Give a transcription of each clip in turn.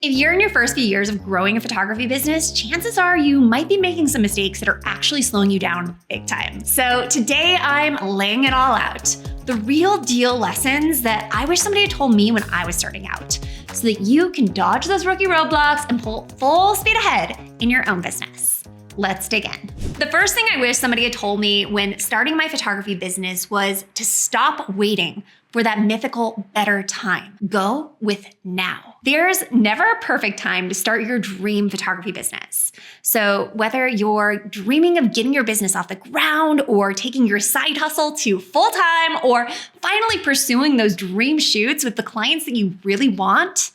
If you're in your first few years of growing a photography business, chances are you might be making some mistakes that are actually slowing you down big time. So today I'm laying it all out. The real deal lessons that I wish somebody had told me when I was starting out, so that you can dodge those rookie roadblocks and pull full speed ahead in your own business. Let's dig in. The first thing I wish somebody had told me when starting my photography business was to stop waiting for that mythical better time. Go with now. There's never a perfect time to start your dream photography business. So whether you're dreaming of getting your business off the ground or taking your side hustle to full-time or finally pursuing those dream shoots with the clients that you really want,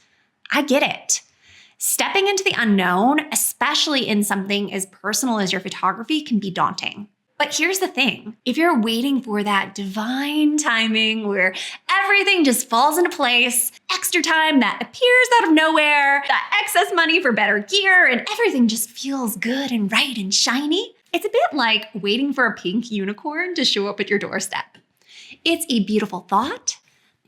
I get it. Stepping into the unknown, especially in something as personal as your photography, can be daunting. But here's the thing, if you're waiting for that divine timing where everything just falls into place, extra time that appears out of nowhere, that excess money for better gear, and everything just feels good and right and shiny, it's a bit like waiting for a pink unicorn to show up at your doorstep. It's a beautiful thought,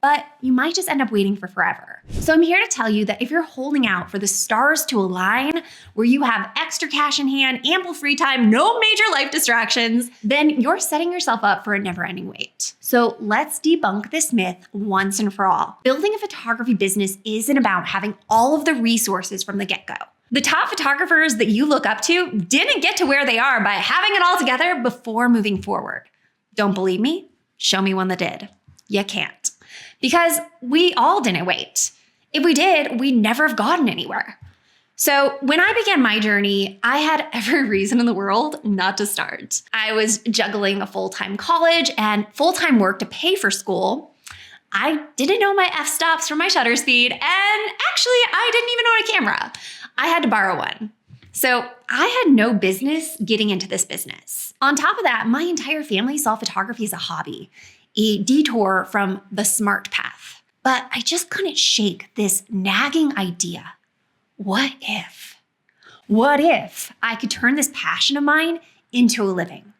but you might just end up waiting for forever. So I'm here to tell you that if you're holding out for the stars to align, where you have extra cash in hand, ample free time, no major life distractions, then you're setting yourself up for a never-ending wait. So let's debunk this myth once and for all. Building a photography business isn't about having all of the resources from the get-go. The top photographers that you look up to didn't get to where they are by having it all together before moving forward. Don't believe me? Show me one that did. You can't. Because we all didn't wait. If we did, we'd never have gotten anywhere. So when I began my journey, I had every reason in the world not to start. I was juggling a full-time college and full-time work to pay for school. I didn't know my f-stops from my shutter speed, and actually, I didn't even own a camera. I had to borrow one. So I had no business getting into this business. On top of that, my entire family saw photography as a hobby, a detour from the smart path. But I just couldn't shake this nagging idea. What if? What if I could turn this passion of mine into a living?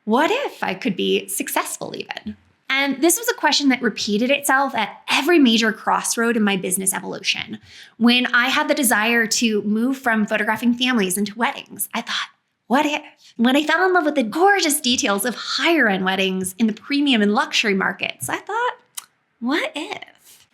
What if I could be successful even? And this was a question that repeated itself at every major crossroad in my business evolution. When I had the desire to move from photographing families into weddings, I thought, what if? When I fell in love with the gorgeous details of higher end weddings in the premium and luxury markets, I thought, what if?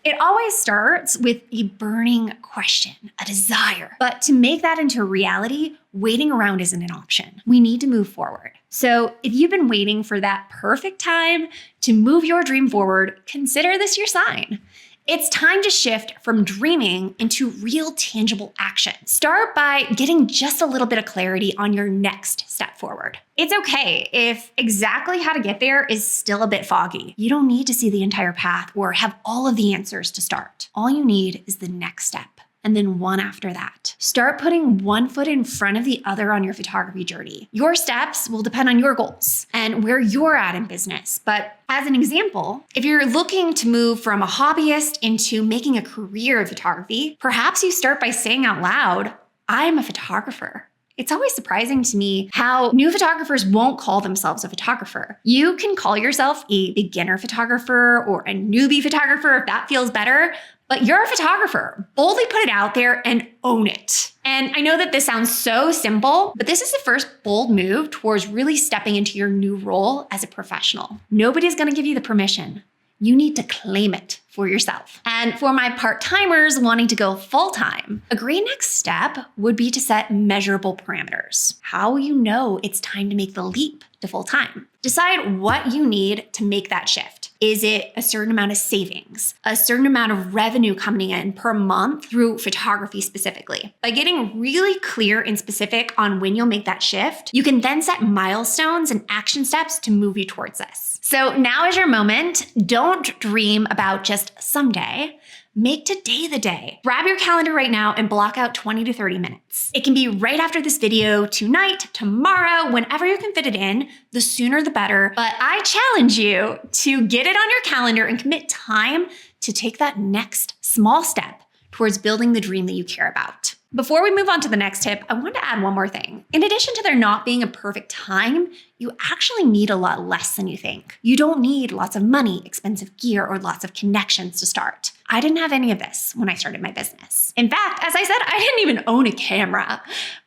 It always starts with a burning question, a desire. But to make that into reality, waiting around isn't an option. We need to move forward. So if you've been waiting for that perfect time to move your dream forward, consider this your sign. It's time to shift from dreaming into real tangible action. Start by getting just a little bit of clarity on your next step forward. It's okay if exactly how to get there is still a bit foggy. You don't need to see the entire path or have all of the answers to start. All you need is the next step, and then one after that. Start putting one foot in front of the other on your photography journey. Your steps will depend on your goals and where you're at in business. But as an example, if you're looking to move from a hobbyist into making a career in photography, perhaps you start by saying out loud, I'm a photographer. It's always surprising to me how new photographers won't call themselves a photographer. You can call yourself a beginner photographer or a newbie photographer if that feels better, but you're a photographer. Boldly put it out there and own it. And I know that this sounds so simple, but this is the first bold move towards really stepping into your new role as a professional. Nobody's gonna give you the permission. You need to claim it for yourself. And for my part-timers wanting to go full-time, a great next step would be to set measurable parameters. How will you know it's time to make the leap to full-time? Decide what you need to make that shift. Is it a certain amount of savings, a certain amount of revenue coming in per month through photography specifically? By getting really clear and specific on when you'll make that shift, you can then set milestones and action steps to move you towards this. So now is your moment. Don't dream about just someday. Make today the day. Grab your calendar right now and block out 20 to 30 minutes. It can be right after this video, tonight, tomorrow, whenever you can fit it in, the sooner the better. But I challenge you to get it on your calendar and commit time to take that next small step towards building the dream that you care about. Before we move on to the next tip, I want to add one more thing. In addition to there not being a perfect time, you actually need a lot less than you think. You don't need lots of money, expensive gear, or lots of connections to start. I didn't have any of this when I started my business. In fact, as I said, I didn't even own a camera.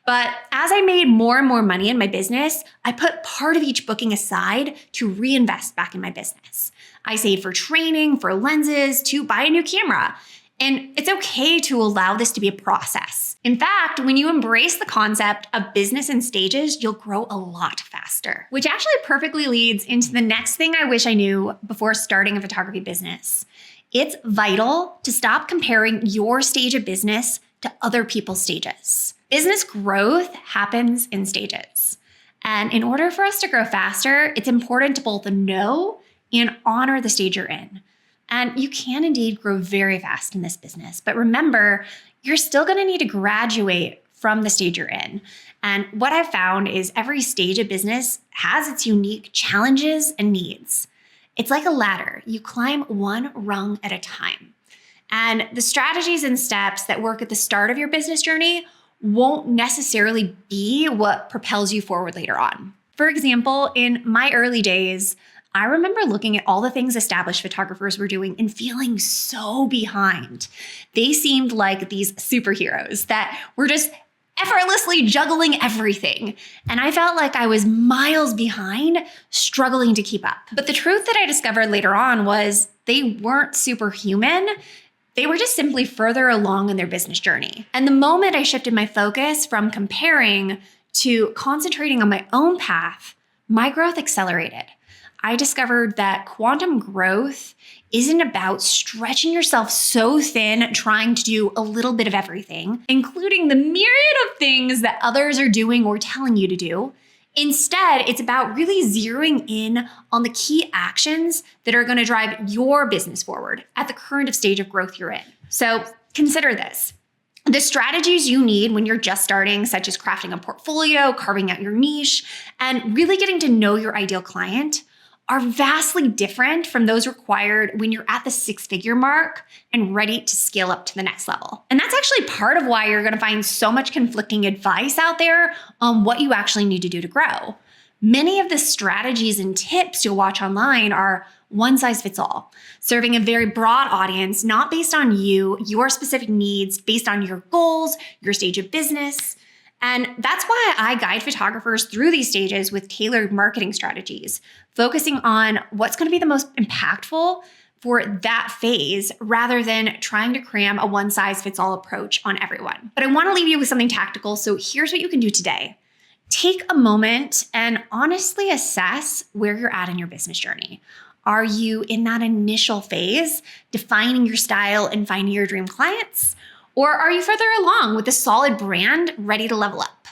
But as I made more and more money in my business, I put part of each booking aside to reinvest back in my business. I saved for training, for lenses, to buy a new camera. And it's okay to allow this to be a process. In fact, when you embrace the concept of business in stages, you'll grow a lot faster. Which actually perfectly leads into the next thing I wish I knew before starting a photography business. It's vital to stop comparing your stage of business to other people's stages. Business growth happens in stages. And in order for us to grow faster, it's important to both know and honor the stage you're in. And you can indeed grow very fast in this business. But remember, you're still going to need to graduate from the stage you're in. And what I've found is every stage of business has its unique challenges and needs. It's like a ladder. You climb one rung at a time. And the strategies and steps that work at the start of your business journey won't necessarily be what propels you forward later on. For example, in my early days, I remember looking at all the things established photographers were doing and feeling so behind. They seemed like these superheroes that were just effortlessly juggling everything. And I felt like I was miles behind, struggling to keep up. But the truth that I discovered later on was they weren't superhuman. They were just simply further along in their business journey. And the moment I shifted my focus from comparing to concentrating on my own path, my growth accelerated. I discovered that quantum growth isn't about stretching yourself so thin, trying to do a little bit of everything, including the myriad of things that others are doing or telling you to do. Instead, it's about really zeroing in on the key actions that are going to drive your business forward at the current stage of growth you're in. So consider this. The strategies you need when you're just starting, such as crafting a portfolio, carving out your niche, and really getting to know your ideal client, are vastly different from those required when you're at the six-figure mark and ready to scale up to the next level. And that's actually part of why you're going to find so much conflicting advice out there on what you actually need to do to grow. Many of the strategies and tips you'll watch online are one size fits all, serving a very broad audience, not based on you, your specific needs, based on your goals, your stage of business. And that's why I guide photographers through these stages with tailored marketing strategies, focusing on what's going to be the most impactful for that phase rather than trying to cram a one-size-fits-all approach on everyone. But I want to leave you with something tactical, so here's what you can do today. Take a moment and honestly assess where you're at in your business journey. Are you in that initial phase, defining your style and finding your dream clients? Or are you further along with a solid brand ready to level up?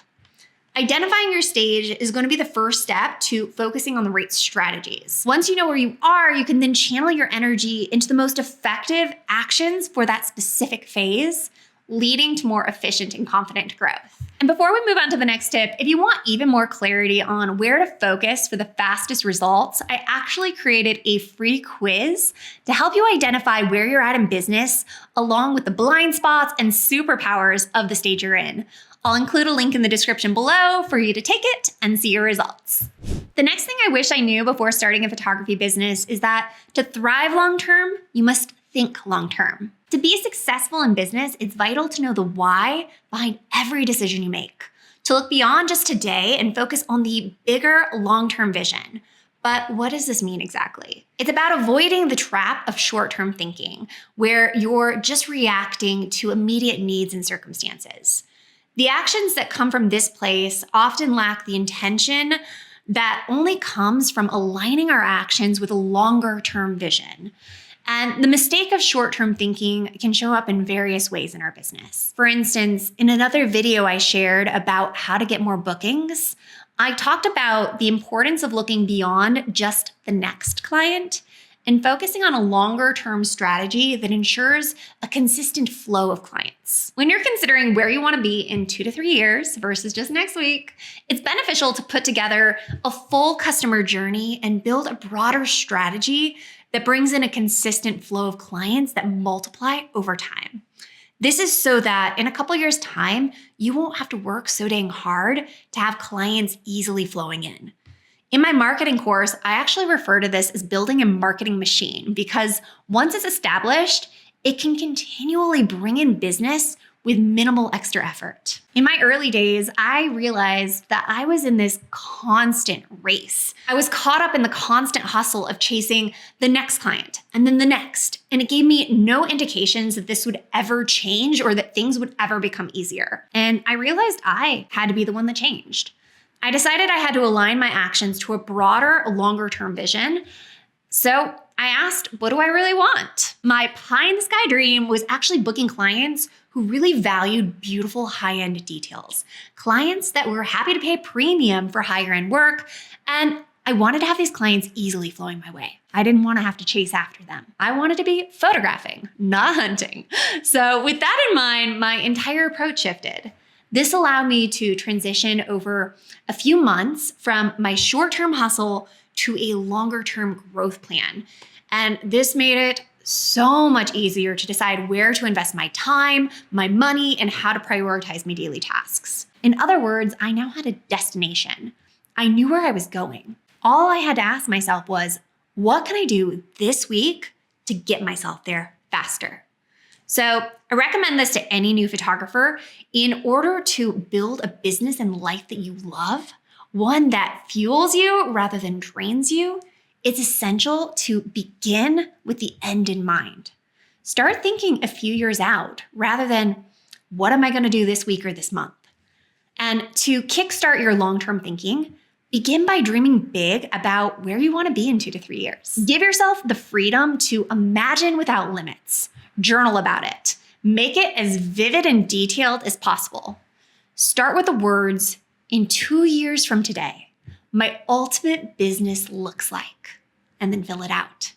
Identifying your stage is going to be the first step to focusing on the right strategies. Once you know where you are, you can then channel your energy into the most effective actions for that specific phase, leading to more efficient and confident growth. And before we move on to the next tip, if you want even more clarity on where to focus for the fastest results, I actually created a free quiz to help you identify where you're at in business, along with the blind spots and superpowers of the stage you're in. I'll include a link in the description below for you to take it and see your results. The next thing I wish I knew before starting a photography business is that to thrive long-term, you must think long-term. To be successful in business, it's vital to know the why behind every decision you make, to look beyond just today and focus on the bigger long-term vision. But what does this mean exactly? It's about avoiding the trap of short-term thinking, where you're just reacting to immediate needs and circumstances. The actions that come from this place often lack the intention that only comes from aligning our actions with a longer-term vision. And the mistake of short-term thinking can show up in various ways in our business. For instance, in another video I shared about how to get more bookings, I talked about the importance of looking beyond just the next client and focusing on a longer-term strategy that ensures a consistent flow of clients. When you're considering where you want to be in 2 to 3 years versus just next week, it's beneficial to put together a full customer journey and build a broader strategy that brings in a consistent flow of clients that multiply over time. This is so that in a couple years' time, you won't have to work so dang hard to have clients easily flowing in. In my marketing course, I actually refer to this as building a marketing machine because once it's established, it can continually bring in business with minimal extra effort. In my early days, I realized that I was in this constant race. I was caught up in the constant hustle of chasing the next client and then the next, and it gave me no indications that this would ever change or that things would ever become easier. And I realized I had to be the one that changed. I decided I had to align my actions to a broader, longer-term vision. So I asked, what do I really want? My pie in the sky dream was actually booking clients who really valued beautiful high-end details. Clients that were happy to pay premium for higher end work. And I wanted to have these clients easily flowing my way. I didn't want to have to chase after them. I wanted to be photographing, not hunting. So with that in mind, my entire approach shifted. This allowed me to transition over a few months from my short-term hustle to a longer-term growth plan. And this made it so much easier to decide where to invest my time, my money, and how to prioritize my daily tasks. In other words, I now had a destination. I knew where I was going. All I had to ask myself was, what can I do this week to get myself there faster? So I recommend this to any new photographer. In order to build a business and life that you love, one that fuels you rather than drains you, it's essential to begin with the end in mind. Start thinking a few years out rather than, what am I going to do this week or this month? And to kickstart your long-term thinking, begin by dreaming big about where you want to be in 2 to 3 years. Give yourself the freedom to imagine without limits. Journal about it. Make it as vivid and detailed as possible. Start with the words, in 2 years from today, my ultimate business looks like, and then fill it out.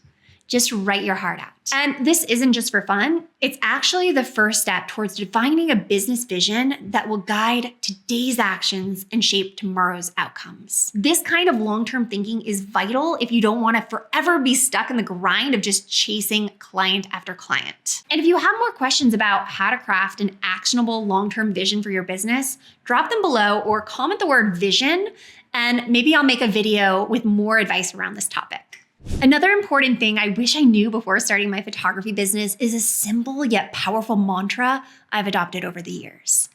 Just write your heart out. And this isn't just for fun. It's actually the first step towards defining a business vision that will guide today's actions and shape tomorrow's outcomes. This kind of long-term thinking is vital if you don't want to forever be stuck in the grind of just chasing client after client. And if you have more questions about how to craft an actionable long-term vision for your business, drop them below or comment the word vision, and maybe I'll make a video with more advice around this topic. Another important thing I wish I knew before starting my photography business is a simple yet powerful mantra I've adopted over the years.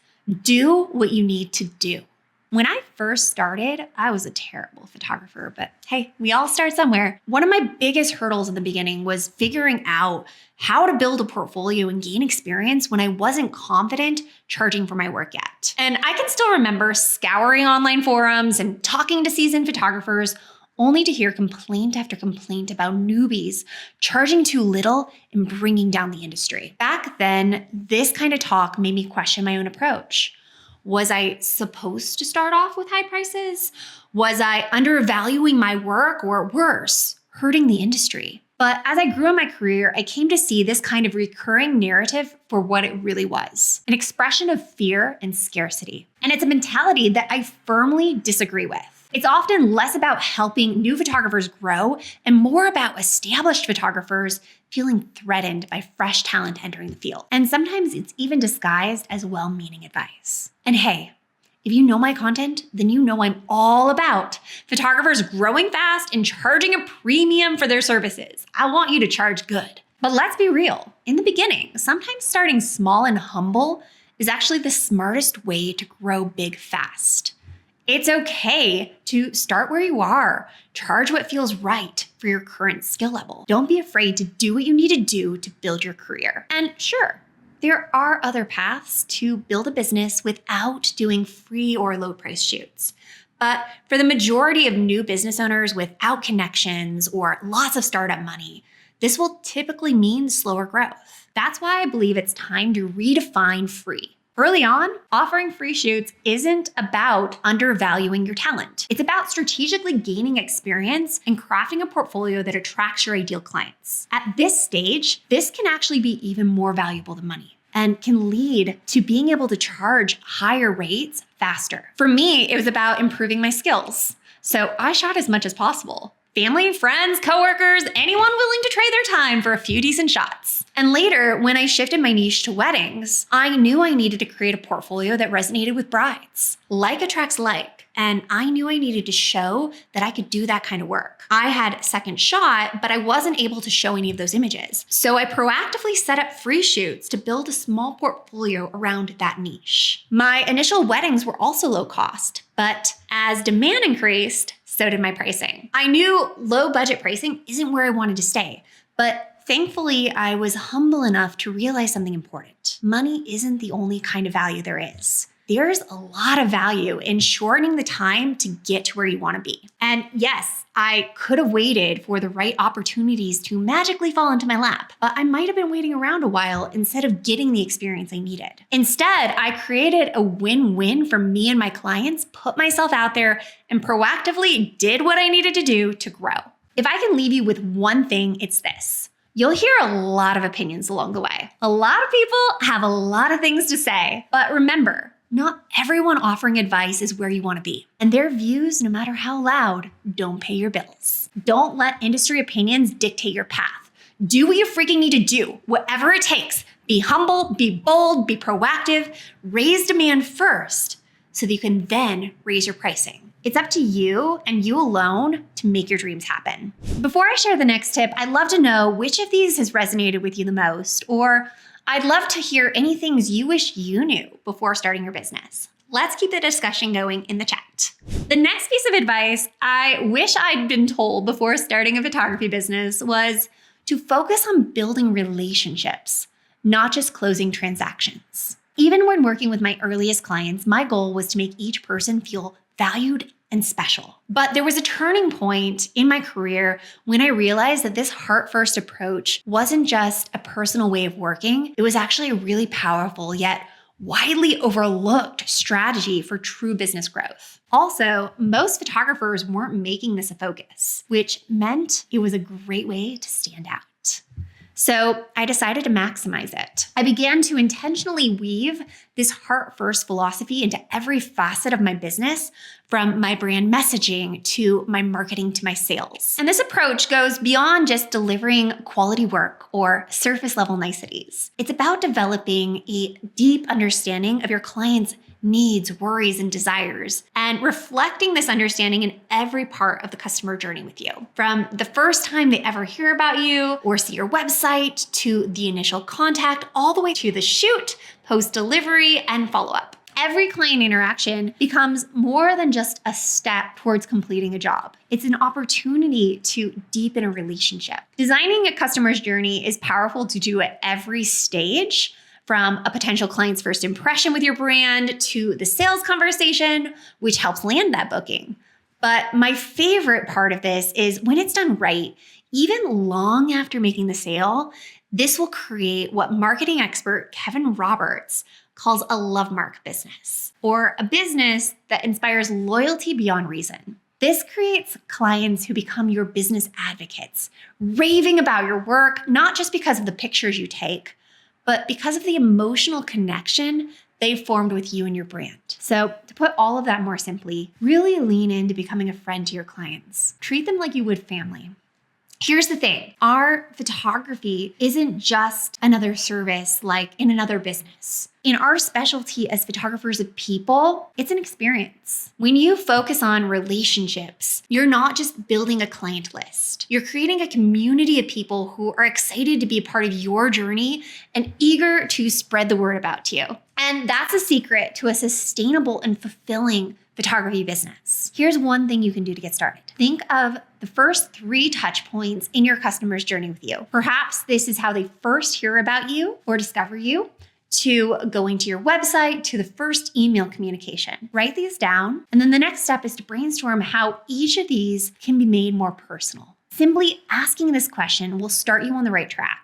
Do what you need to do. When I first started, I was a terrible photographer, but hey, we all start somewhere. One of my biggest hurdles in the beginning was figuring out how to build a portfolio and gain experience when I wasn't confident charging for my work yet. And I can still remember scouring online forums and talking to seasoned photographers only to hear complaint after complaint about newbies charging too little and bringing down the industry. Back then, this kind of talk made me question my own approach. Was I supposed to start off with high prices? Was I undervaluing my work, or worse, hurting the industry? But as I grew in my career, I came to see this kind of recurring narrative for what it really was, an expression of fear and scarcity. And it's a mentality that I firmly disagree with. It's often less about helping new photographers grow and more about established photographers feeling threatened by fresh talent entering the field. And sometimes it's even disguised as well-meaning advice. And hey, if you know my content, then you know I'm all about photographers growing fast and charging a premium for their services. I want you to charge good. But let's be real. In the beginning, sometimes starting small and humble is actually the smartest way to grow big fast. It's okay to start where you are. Charge what feels right for your current skill level. Don't be afraid to do what you need to do to build your career. And sure, there are other paths to build a business without doing free or low price shoots. But for the majority of new business owners without connections or lots of startup money, this will typically mean slower growth. That's why I believe it's time to redefine free. Early on, offering free shoots isn't about undervaluing your talent. It's about strategically gaining experience and crafting a portfolio that attracts your ideal clients. At this stage, this can actually be even more valuable than money and can lead to being able to charge higher rates faster. For me, it was about improving my skills. So I shot as much as possible. family, friends, coworkers, anyone willing to trade their time for a few decent shots. And later, when I shifted my niche to weddings, I knew I needed to create a portfolio that resonated with brides. Like attracts like, and I knew I needed to show that I could do that kind of work. I had a second shot, but I wasn't able to show any of those images. So I proactively set up free shoots to build a small portfolio around that niche. My initial weddings were also low cost, but as demand increased, so did my pricing. I knew low budget pricing isn't where I wanted to stay, but thankfully, I was humble enough to realize something important. Money isn't the only kind of value there is. There's a lot of value in shortening the time to get to where you want to be. And yes, I could have waited for the right opportunities to magically fall into my lap, but I might have been waiting around a while instead of getting the experience I needed. Instead, I created a win-win for me and my clients, put myself out there, and proactively did what I needed to do to grow. If I can leave you with one thing, it's this. You'll hear a lot of opinions along the way. A lot of people have a lot of things to say, but remember, not everyone offering advice is where you want to be. And their views, no matter how loud, don't pay your bills. Don't let industry opinions dictate your path. Do what you freaking need to do, whatever it takes. Be humble, be bold, be proactive, raise demand first so that you can then raise your pricing. It's up to you and you alone to make your dreams happen. Before I share the next tip, I'd love to know which of these has resonated with you the most, or I'd love to hear any things you wish you knew before starting your business. Let's keep the discussion going in the chat. The next piece of advice I wish I'd been told before starting a photography business was to focus on building relationships, not just closing transactions. Even when working with my earliest clients, my goal was to make each person feel valued and special. But there was a turning point in my career when I realized that this heart-first approach wasn't just a personal way of working. It was actually a really powerful yet widely overlooked strategy for true business growth. Also, most photographers weren't making this a focus, which meant it was a great way to stand out. So I decided to maximize it. I began to intentionally weave this heart-first philosophy into every facet of my business, from my brand messaging to my marketing to my sales. And this approach goes beyond just delivering quality work or surface level niceties. It's about developing a deep understanding of your clients' needs, worries, and desires, and reflecting this understanding in every part of the customer journey with you. From the first time they ever hear about you or see your website, to the initial contact, all the way to the shoot, post-delivery, and follow-up. Every client interaction becomes more than just a step towards completing a job. It's an opportunity to deepen a relationship. Designing a customer's journey is powerful to do at every stage, from a potential client's first impression with your brand to the sales conversation, which helps land that booking. But my favorite part of this is when it's done right, even long after making the sale, this will create what marketing expert Kevin Roberts calls a Lovemark business, or a business that inspires loyalty beyond reason. This creates clients who become your business advocates, raving about your work, not just because of the pictures you take, but because of the emotional connection they formed with you and your brand. So to put all of that more simply, really lean into becoming a friend to your clients. Treat them like you would family. Here's the thing, our photography isn't just another service like in another business. In our specialty as photographers of people, it's an experience. When you focus on relationships, you're not just building a client list. You're creating a community of people who are excited to be a part of your journey and eager to spread the word about you. And that's a secret to a sustainable and fulfilling photography business. Here's one thing you can do to get started. Think of the first 3 touch points in your customer's journey with you. Perhaps this is how they first hear about you or discover you, to going to your website, to the first email communication. Write these down. And then the next step is to brainstorm how each of these can be made more personal. Simply asking this question will start you on the right track.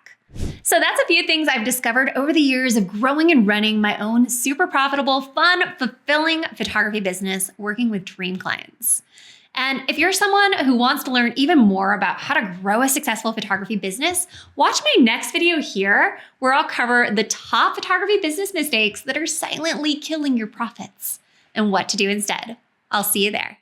So that's a few things I've discovered over the years of growing and running my own super profitable, fun, fulfilling photography business working with dream clients. And if you're someone who wants to learn even more about how to grow a successful photography business, watch my next video here where I'll cover the top photography business mistakes that are silently killing your profits and what to do instead. I'll see you there.